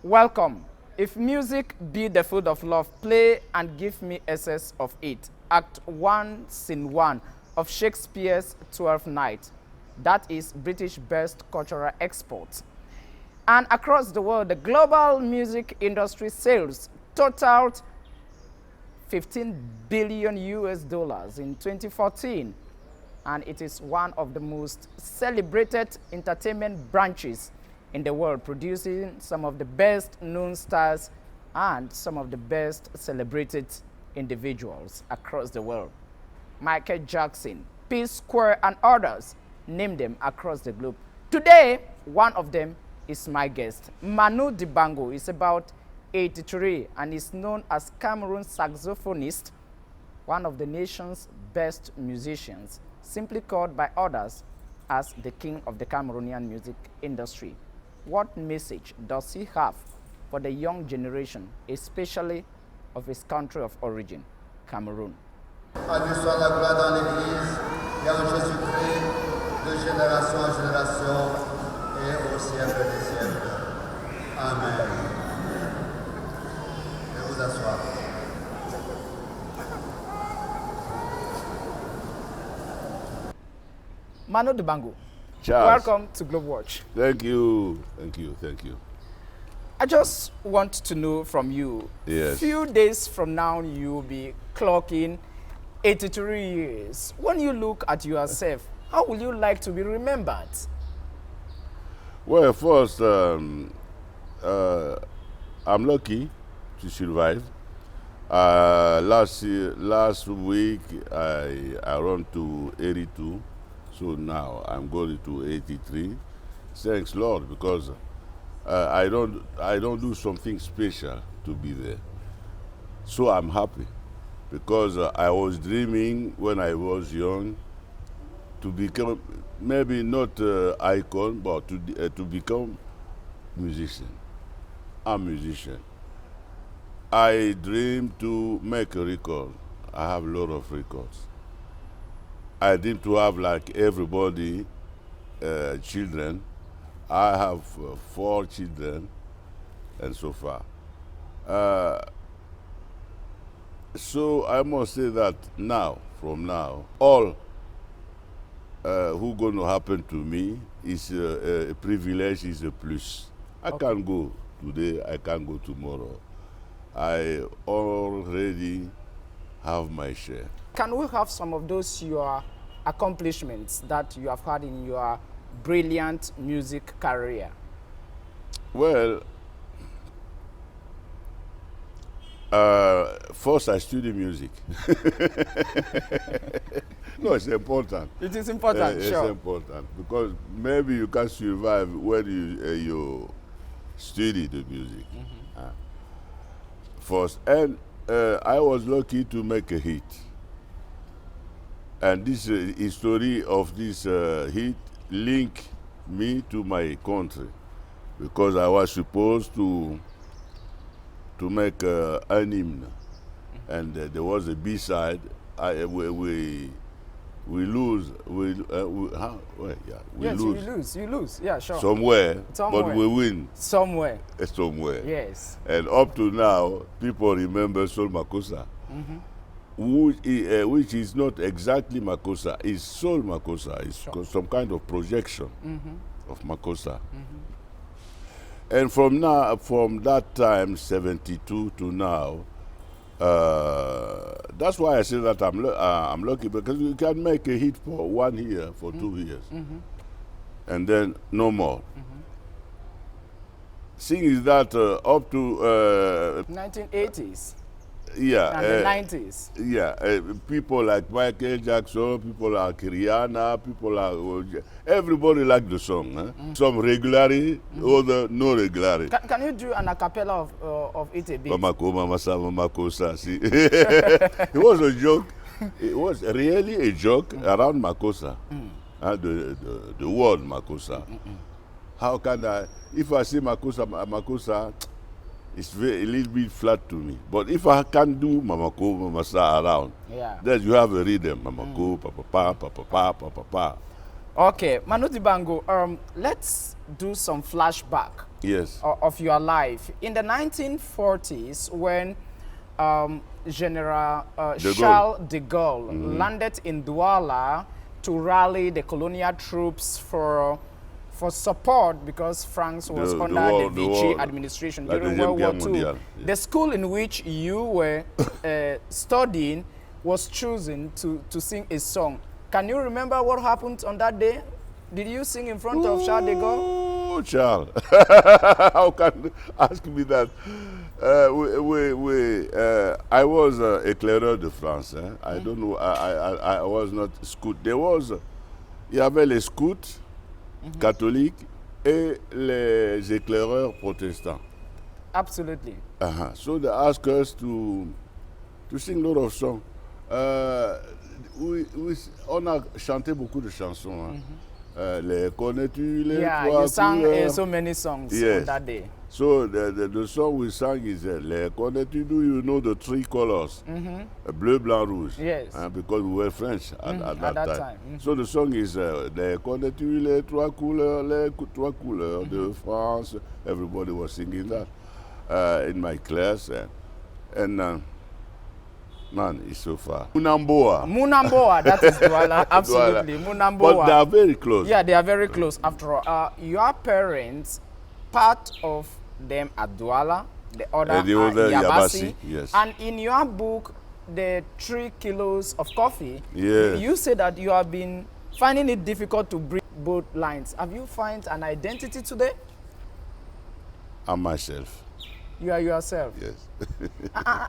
Welcome. If music be the food of love, play and give me excess of it. Act 1, Scene 1 of Shakespeare's Twelfth Night. That is British best cultural export. And across the world, the global music industry sales totaled 15 billion US dollars in 2014. And it is one of the most celebrated entertainment branches in the world, producing some of the best known stars and some of the best celebrated individuals across the world. Michael Jackson, P Square, and others, name them across the globe. Today, one of them is my guest. Manu DIBANGO is about 83 and is known as Cameroon saxophonist, one of the nation's best musicians, simply called by others as the king of the Cameroonian music industry. What message does he have for the young generation, especially of his country of origin, Cameroon? À Dieu soit la gloire dans l'Église et en Jésus-Christ, de génération en génération et au siècle des siècles. Amen. Je vous asseoir. Manu DIBANGO. Charles. Welcome to GLOBEWATCH. Thank you, thank you, thank you. I just want to know from you, Yes. few days from now you'll be clocking 83 years. When you look at yourself, how will you like to be remembered? Well, first, I'm lucky to survive. Last week, I ran to 82, so now I'm going to 83. Thanks, Lord, because I don't do something special to be there. So I'm happy because I was dreaming when I was young to become maybe not icon, but to become musician. I'm a musician. I dream to make a record. I have a lot of records. I dream to have, like everybody, children. I have 4 children, and so far. So I must say that now, from now, all who going to happen to me is a privilege, is a plus. I can go today, I can go tomorrow. I already have my share. Can we have some of those your accomplishments that you have had in your brilliant music career? Well, first I study music. No, it's important. It is important, It's sure. important because maybe you can survive when you study the music. First, and I was lucky to make a hit. And this history of this hit linked me to my country because I was supposed to make an hymn, and there was a B-side. We lose. We lose. You lose. Yeah, sure. Somewhere, Somewhere. but we win Somewhere. somewhere. Yes. And up to now, people remember Sol Makossa, which is not exactly Makossa. It's Sol Makossa. It's some kind of projection of Makossa. And from that time, 72 to now, that's why I say that I'm lucky, because you can make a hit for 1 year, for 2 years, and then no more. Thing is that up to 1980s yeah, and the 90s. yeah, people like Michael Jackson, people like Rihanna, people like everybody like the song. Some regularly, other no regularly. Can you do an a cappella of it a bit? Mamako, Mamasa, Mamako, see. It was a joke. It was really a joke around Makossa, the word Makossa. How can I, if I say Makossa, it's a little bit flat to me. But if I can do Mamako, Mamasa around, then you have a rhythm. Mamako, papa, papa, papa. Okay, Manu DIBANGO, let's do some flashback of your life. In the 1940s, when General Charles de Gaulle landed in Douala to rally the colonial troops for support because France was under the Vichy administration during World War II. The school in which you were studying was chosen to sing a song. Can you remember what happened on that day? Did you sing in front of Charles de Gaulle? Oh, Charles. How can you ask me that? I was éclaireur de France. I don't know, I was not scout. Il y avait les scouts catholiques et les éclaireurs protestants. Absolutely. So they asked us to sing a lot of songs. On a chanté beaucoup de chansons. Les connais-tu, les trois you sang so many songs on that day. So the song we sang is Les connais-tu, do you know the three colors? Bleu, blanc, rouge. Yes. Because we were French at that time. So the song is Les connais-tu, les trois couleurs de France. Everybody was singing that in my class. And man, it's so far. Munamboa, that is Douala, absolutely. Munamboa. But they are very close. Yeah, they are very close after all. Your parents, part of them at Douala, the other at Yabasi. Yes. And in your book, the 3 kilos of coffee, you say that you have been finding it difficult to bring both lines. Have you found an identity today? I'm myself. You are yourself. Yes.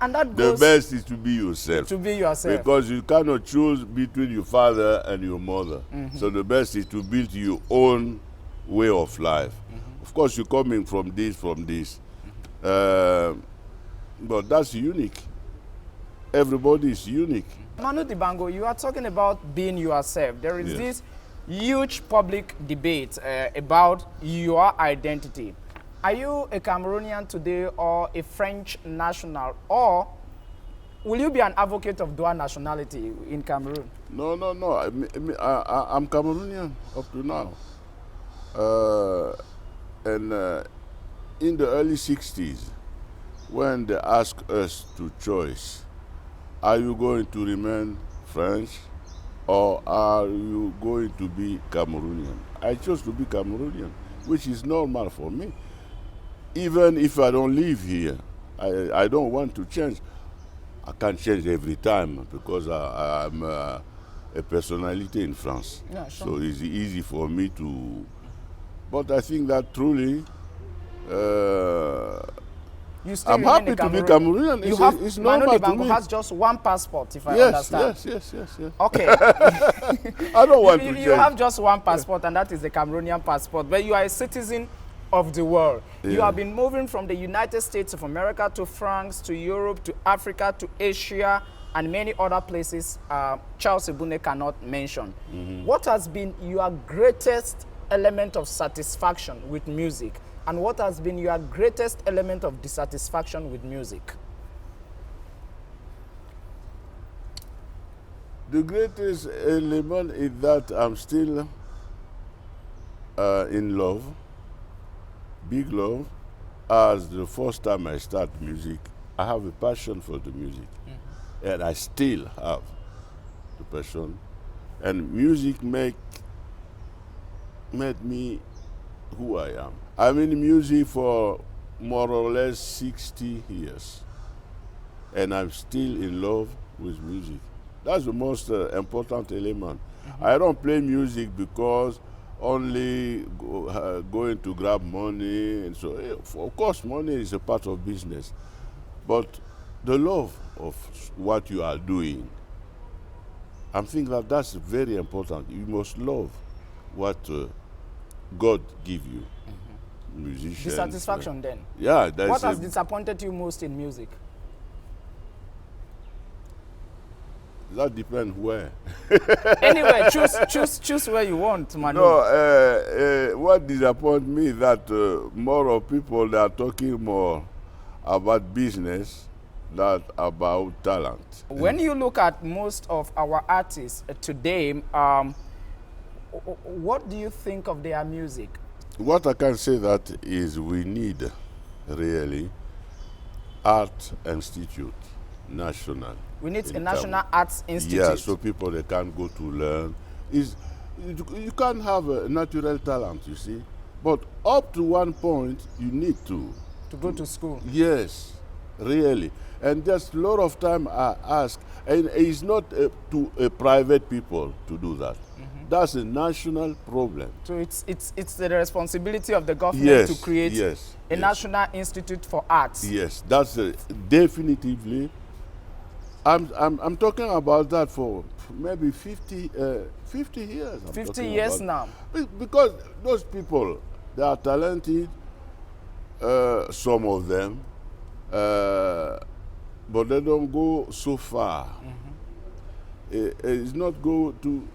And that goes. The best is to be yourself. To be yourself. Because you cannot choose between your father and your mother. So the best is to build your own way of life. Of course, you're coming from this. But that's unique. Everybody is unique. Manu DIBANGO, you are talking about being yourself. There is this huge public debate about your identity. Are you a Cameroonian today or a French national, or will you be an advocate of dual nationality in Cameroon? No. I'm Cameroonian up to now. And in the early 60s, when they asked us to choose, are you going to remain French or are you going to be Cameroonian? I chose to be Cameroonian, which is normal for me. Even if I don't live here, I don't want to change. I can't change every time because I'm a personality in France. Yeah, sure. So it's easy for me to... But I think that truly, I'm happy to be Cameroonian. It's normal Manu to DIBANGO me. has just one passport, if I understand. Yes. Okay. I don't want to change. You have just one passport, and that is the Cameroonian passport. But you are a citizen of the world. You have been moving from the United States of America to France, to Europe, to Africa, to Asia, and many other places Charles Ebune cannot mention. What has been your greatest element of satisfaction with music, and what has been your greatest element of dissatisfaction with music? The greatest element is that I'm still in love, big love. As the first time I start music, I have a passion for the music. And I still have the passion. And music made me who I am. I'm in music for more or less 60 years. And I'm still in love with music. That's the most important element. I don't play music because only going to grab money. And so, of course, money is a part of business. But the love of what you are doing, I think that that's very important. You must love what God give you. Musicians. Dissatisfaction then? Yeah. What has disappointed you most in music? that depends where. Anyway, choose where you want, Manu. No, what disappoints me that more of people that are talking more about business than about talent. When you look at most of our artists today, what do you think of their music? What I can say that is we need really art institute, national. We need a in national Cameroon. arts institute. Yeah, so people they can go to learn. You can't have a natural talent, you see, but up to one point you need to go to school. Yes, really, and just a lot of time I ask, and it's not to private people to do that. That's a national problem. So it's the responsibility of the government Yes, to create yes, a yes. national institute for arts. Yes, that's definitively. I'm talking about that for maybe 50 years. 50 years now. Because those people, they are talented, some of them, but they don't go so far. It's not going to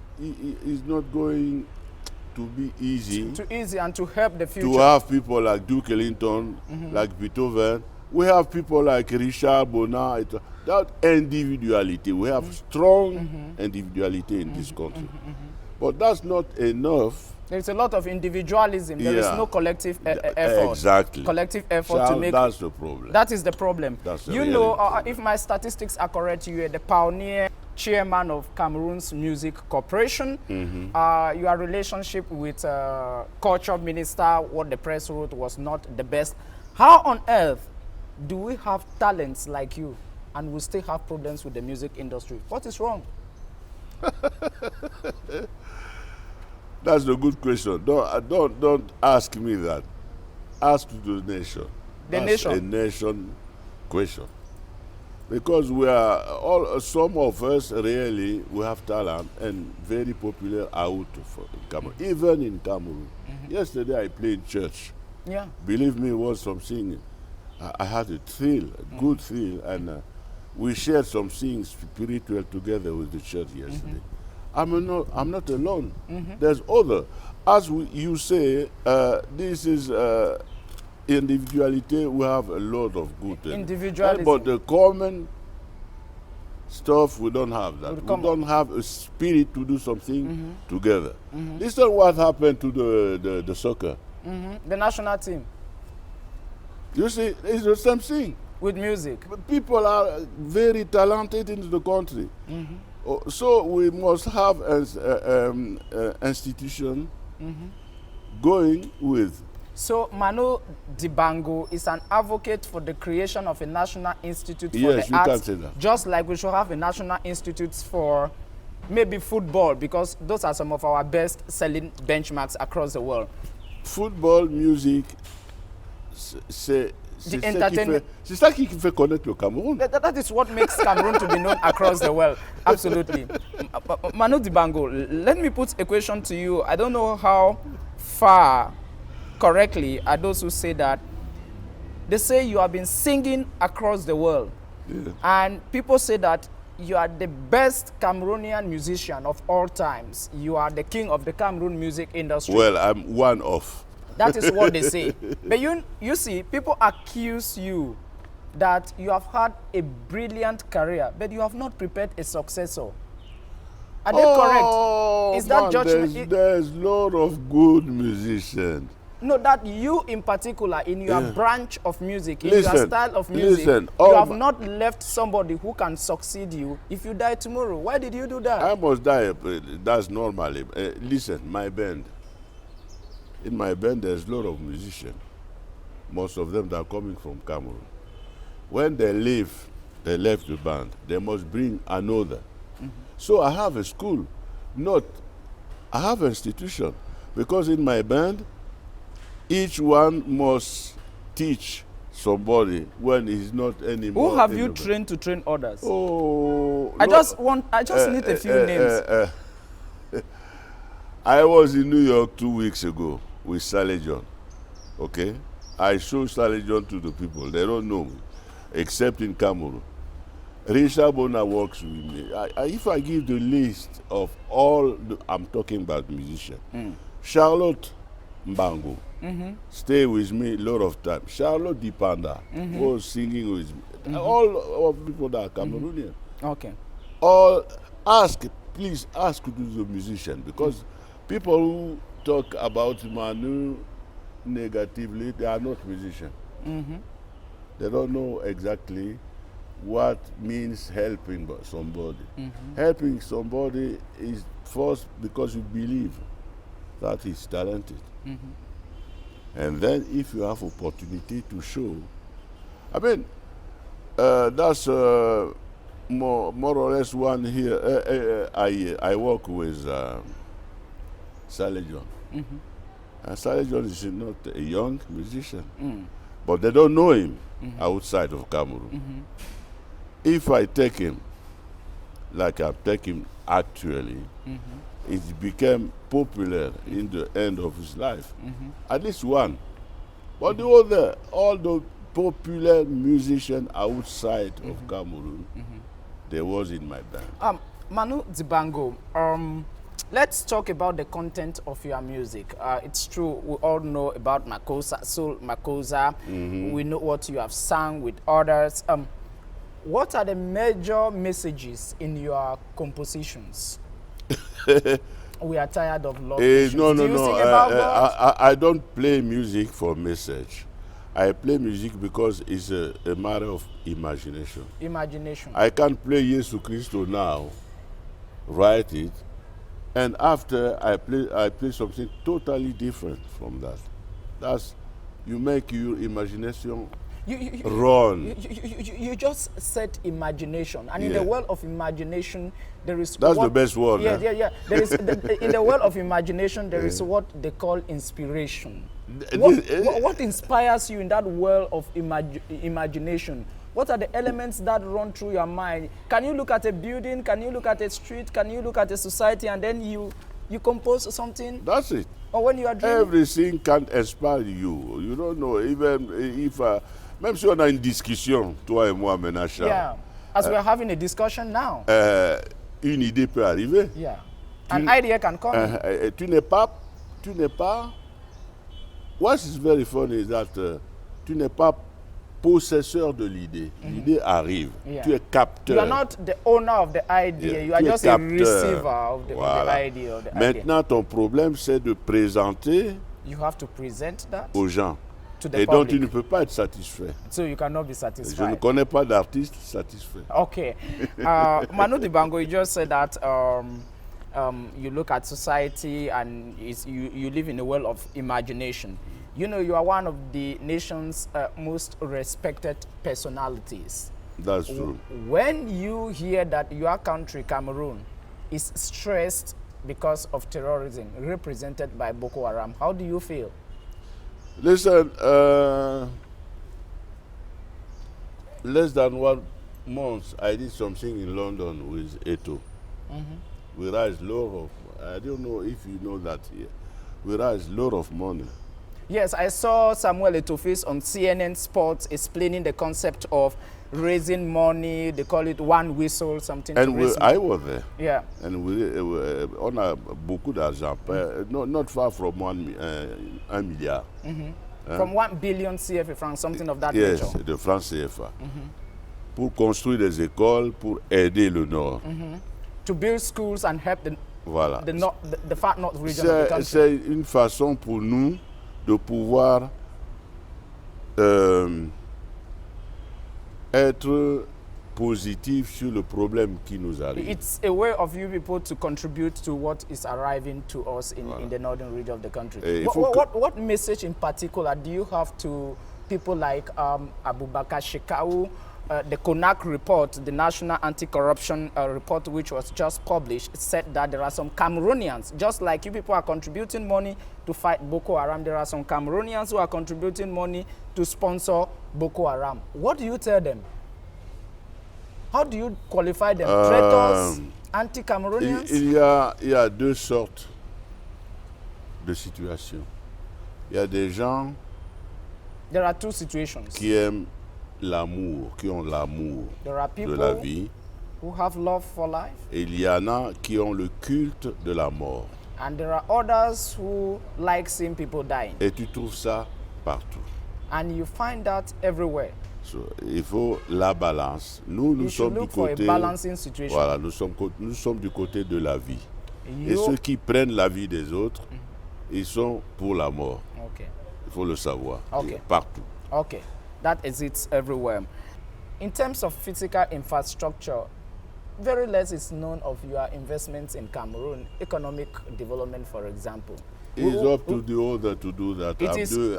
be easy. Too easy and to help the future. To have people like Duke Ellington, like Beethoven. We have people like Richard Bonnat. That individuality, we have strong individuality in this country. But that's not enough. There's a lot of individualism. There is no collective effort. Exactly. Collective effort to make. That's the problem. That is the problem. That's the you know, if my statistics are correct, you are the pioneer chairman of Cameroon's Music Corporation. Your relationship with culture minister, what the press wrote was not the best. How on earth do we have talents like you and we still have problems with the music industry? What is wrong? That's a good question. Don't ask me that. Ask the nation. The That's nation? a nation question. Because we are some of us really we have talent and very popular out of Cameroon, even in Cameroon. Yesterday I played church. Yeah. Believe me, it was some singing. I had a thrill, a good thrill, and we shared some things spiritual together with the church yesterday. I'm not alone. There's other. As you say, this is individuality. We have a lot of good. Individualism. But the common stuff, we don't have that. We don't have a spirit to do something together. Listen what happened to the soccer. The national team. You see, it's the same thing. With music. People are very talented in the country. So we must have an institution going with. So Manu DIBANGO is an advocate for the creation of a national institute for Yes, the you arts. can say that. Just like we should have a national institute for maybe football, because those are some of our best selling benchmarks across the world. Football, music, c'est ça qui fait connaître le Cameroun. That is what makes Cameroon to be known across the world. Absolutely. Manu DIBANGO, let me put a question to you. I don't know how far correctly are those who say that. They say you have been singing across the world. And people say that you are the best Cameroonian musician of all times. You are the king of the Cameroon music industry. Well, I'm one of. That is what they say. But you see, people accuse you that you have had a brilliant career, but you have not prepared a successor. Are they correct? Is that judgment? There's a lot of good musicians. No, that you in particular, in your branch of music, in Listen, your style of music, listen, you have not left somebody who can succeed you if you die tomorrow. Why did you do that? I must die. That's normally. Listen, my band. In my band, there's a lot of musicians. Most of them are coming from Cameroon. When they leave, they left the band. They must bring another. So I have a school, I have an institution. Because in my band, each one must teach somebody when he's not anymore. Who have you trained to train others? Oh, I just need a few names. I was in New York 2 weeks ago with Sally John. Okay? I show Sally John to the people. They don't know me, except in Cameroon. Richard Bona works with me. If I give the list of all, I'm talking about musicians. Charlotte Mbango, stay with me a lot of time. Charlotte Dipanda was singing with me. All people that are Cameroonian. Okay. All please ask to the musician, because people who talk about Manu negatively, they are not musicians. They don't know exactly what means helping somebody. Helping somebody is first because you believe that he's talented. And then if you have opportunity to show, I mean, that's more or less one here. I work with Saleh John. And Saleh John is not a young musician, but they don't know him outside of Cameroon. If I take him, like I take him actually, it became popular in the end of his life. At least one. But the other, all the popular musicians outside of Cameroon, they was in my band. Manu DIBANGO, let's talk about the content of your music. It's true, we all know about Makosa, Soul Makosa. We know what you have sung with others. What are the major messages in your compositions? We are tired of love. No. I don't play music for message. I play music because it's a matter of imagination. Imagination. I can play Jesus Christo now, write it, and after I play something totally different from that. That's, you make your imagination run. You just said imagination, and in the world of imagination, there is the best word. Yeah. There is in the world of imagination, there is what they call inspiration. What inspires you in that world of imagination? What are the elements that run through your mind? Can you look at a building? Can you look at a street? Can you look at a society, and then you compose something? That's it. Or when you are dreaming? Everything can inspire you. You don't know, even if même si on a une discussion, toi et moi, maintenant, Charles. Yeah, as we are having a discussion now. Une idée peut arriver. Yeah, an idea can come. Tu n'es pas. What is very funny is that tu n'es pas possesseur de l'idée. L'idée arrive. Yeah. Tu es capteur. You are not the owner of the idea. Yeah. You are just a receiver of the idea. Maintenant, ton problème, c'est de présenter. You have to present that aux gens. Et donc tu ne peux pas être satisfait. So you cannot be satisfied. Je ne connais pas d'artiste satisfait. Okay. Manu DIBANGO, you just said that you look at society and you live in a world of imagination. You know, you are one of the nation's most respected personalities. That's true. When you hear that your country, Cameroon, is stressed because of terrorism represented by Boko Haram, how do you feel? Listen, less than 1 month, I did something in London with Eto. We raised a lot of, I don't know if you know that here, we raised a lot of money. Yes, I saw Samuel Eto'o's on CNN Sports explaining the concept of raising money. They call it one whistle, something. And I was there. Yeah. And on a beaucoup d'argent, not far from 1 milliard. From 1 billion CFA francs, something of that nature. Yes, de francs CFA. Pour construire des écoles, pour aider le Nord. To build schools and help the far north region of the country. C'est une façon pour nous de pouvoir être positif sur le problème qui nous arrive. It's a way of you people to contribute to what is arriving to us in the northern region of the country. What message in particular do you have to people like Abubakar Shekau? The CONAC report, the National Anti-Corruption report, which was just published, said that there are some Cameroonians, just like you people are contributing money to fight Boko Haram, there are some Cameroonians who are contributing money to sponsor Boko Haram. What do you tell them? How do you qualify them? Traitors, anti-Cameroonians? Il y a deux sortes de situations. Il y a des gens there are two situations. Qui aiment l'amour, qui ont l'amour There are de la people vie. who have love for life, Et il y en a qui ont le culte de la mort. and there are others who like seeing people dying. Et tu trouves ça partout. And you find that everywhere. So, il faut la balance. Nous You should sommes du look for a côté, balancing situation. voilà, nous sommes du côté de la vie. Et You- ceux qui prennent la vie des autres, ils sont pour la mort. Okay. Il faut le savoir. Ok. Et partout. Okay, that exists everywhere. In terms of physical infrastructure, very less is known of your investments in Cameroon, economic development, for example. It's up to the other to do that.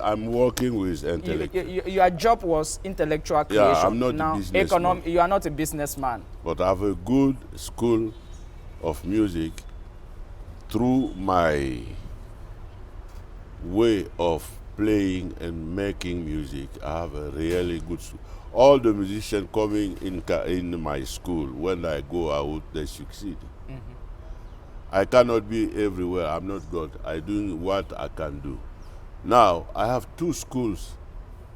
I'm working with intellectuals. Your job was intellectual Yeah, creation. I'm not a now, businessman. you are not a businessman. But I have a good school of music through my way of playing and making music. I have a really good school. All the musicians coming in my school, when I go out, they succeed. I cannot be everywhere. I'm not God. I'm doing what I can do. Now, I have 2 schools,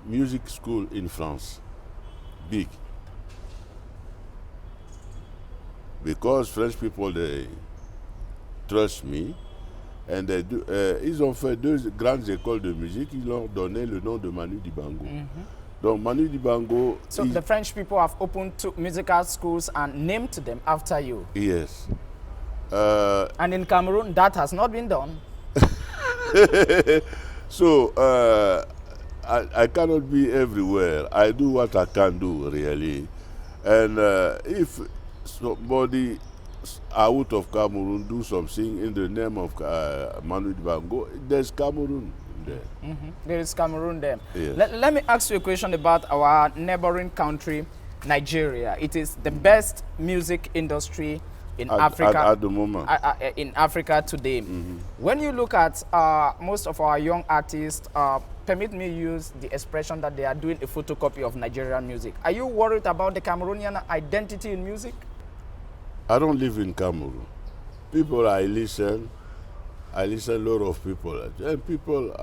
music school in France, big. Because French people, they trust me. And they do, ils ont fait 2 grandes écoles de musique. Ils leur ont donné le nom de Manu Dibango. Donc Manu Dibango. So the French people have opened 2 musical schools and named them after you. Yes. And in Cameroon, that has not been done. So I cannot be everywhere. I do what I can do, really. And if somebody out of Cameroon do something in the name of Manu Dibango, there's Cameroon there. There is Cameroon there. Yes. Let me ask you a question about our neighboring country, Nigeria. It is the best music industry in Africa at the moment. in Africa today. When you look at most of our young artists, permit me use the expression that they are doing a photocopy of Nigerian music. Are you worried about the Cameroonian identity in music? I don't live in Cameroon. People I listen a lot of people. And people,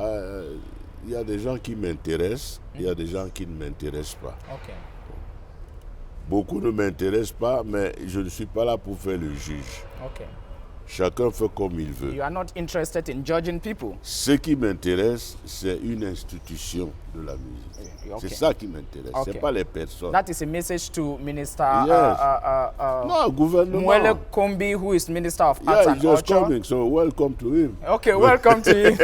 il y a des gens qui m'intéressent, il y a des gens qui ne m'intéressent pas. Okay. Beaucoup ne m'intéressent pas, mais je ne suis pas là pour faire le juge. Okay. Chacun fait comme il veut. You are not interested in judging people. Ce qui m'intéresse, c'est une institution de la musique. Okay. C'est ça qui m'intéresse, Okay. c'est pas les personnes. That is a message to Minister Yes. Non, gouvernement. Mwele Kombi, who is Minister of Arts Yeah, and he's just Culture. coming, so welcome to him. Okay, welcome to you.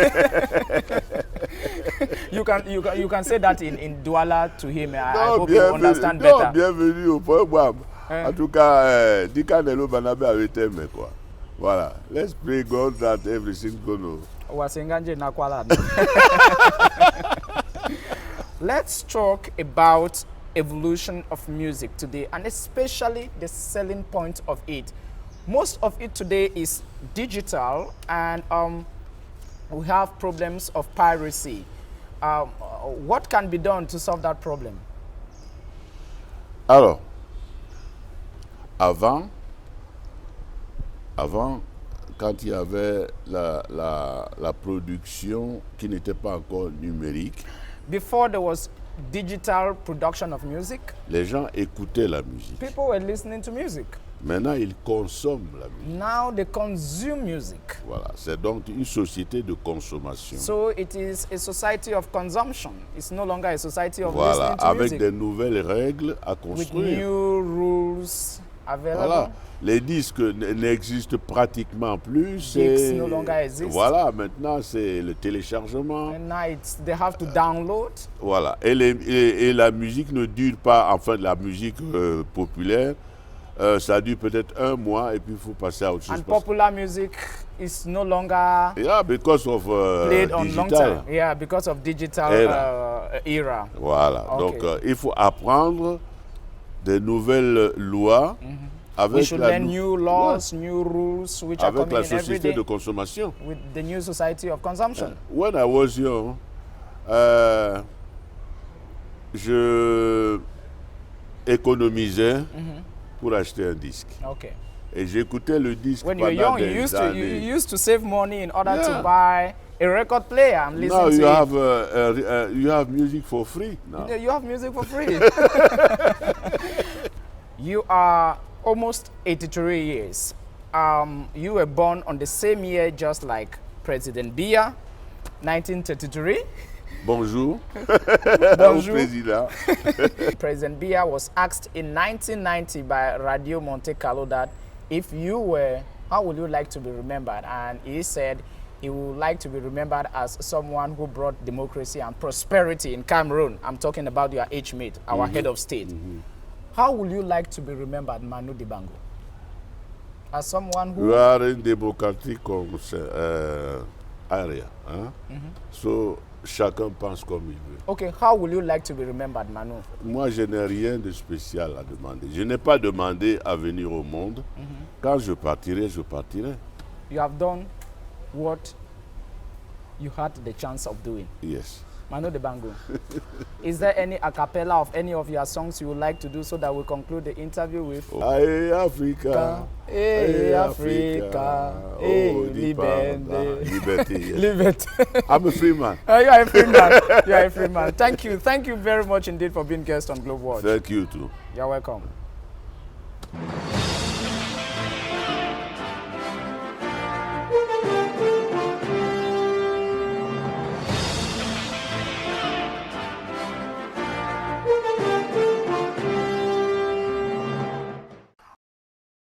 you can say that in Douala to him. I hope you understand better. Bienvenue au programme. En tout cas, Dikanelo Banabe avait aimé quoi. Voilà. Let's pray God that everything's gonna. Wasenganje nakwala. Let's talk about evolution of music today, and especially the selling point of it. Most of it today is digital, and we have problems of piracy. What can be done to solve that problem? Alors, avant, quand il y avait la production qui n'était pas encore numérique, Before there was digital production of music, les gens écoutaient la musique. people were listening to music. Maintenant, ils consomment la musique. Now they consume music. Voilà, c'est donc une société de consommation. So it is a society of consumption. It's no longer a society of Voilà, listening to avec music. des nouvelles règles à With construire. new rules available. Voilà, les disques n'existent pratiquement plus. Discs no longer exist. Voilà, maintenant c'est le téléchargement. And now they have to download. Voilà, et la musique ne dure pas, enfin la musique populaire, ça dure peut-être 1 mois et puis il faut passer à autre chose. And popular music is no longer Yeah, because of played on long digital. time. Yeah, because of digital era. Voilà, Okay. donc il faut apprendre des nouvelles lois We avec should la, learn new laws, new rules, which are avec coming la in every société day de consommation. with the new society of consumption. When I was young, je économisais pour acheter un disque. Okay. Et j'écoutais le disque When you were pendant young, des you années. used to save money in order Yeah. to buy a record player. I'm listening Now to you have music for free now. You have music for free. You are almost 83 years. You were born on the same year just like President Biya, 1933. Bonjour. Bonjour. Président. President Biya was asked in 1990 by Radio Monte Carlo that if you were, how would you like to be remembered? And he said he would like to be remembered as someone who brought democracy and prosperity in Cameroon. I'm talking about your age mate, our head of state. How would you like to be remembered, Manu Dibango? As someone who... We are in democratic area. Hein? So, chacun pense comme il veut. Okay, how will you like to be remembered, Manu? Moi, je n'ai rien de spécial à demander. Je n'ai pas demandé à venir au monde. Quand je partirai, je partirai. You have done what you had the chance of doing. Yes. Manu Dibango, is there any a cappella of any of your songs you would like to do so that we conclude the interview with? Hey Africa, hey Africa, hey liberty. Liberty. I'm a free man. You are a free man. You are a free man. Thank you very much indeed for being guest on GlobeWatch. Thank you too. You're welcome.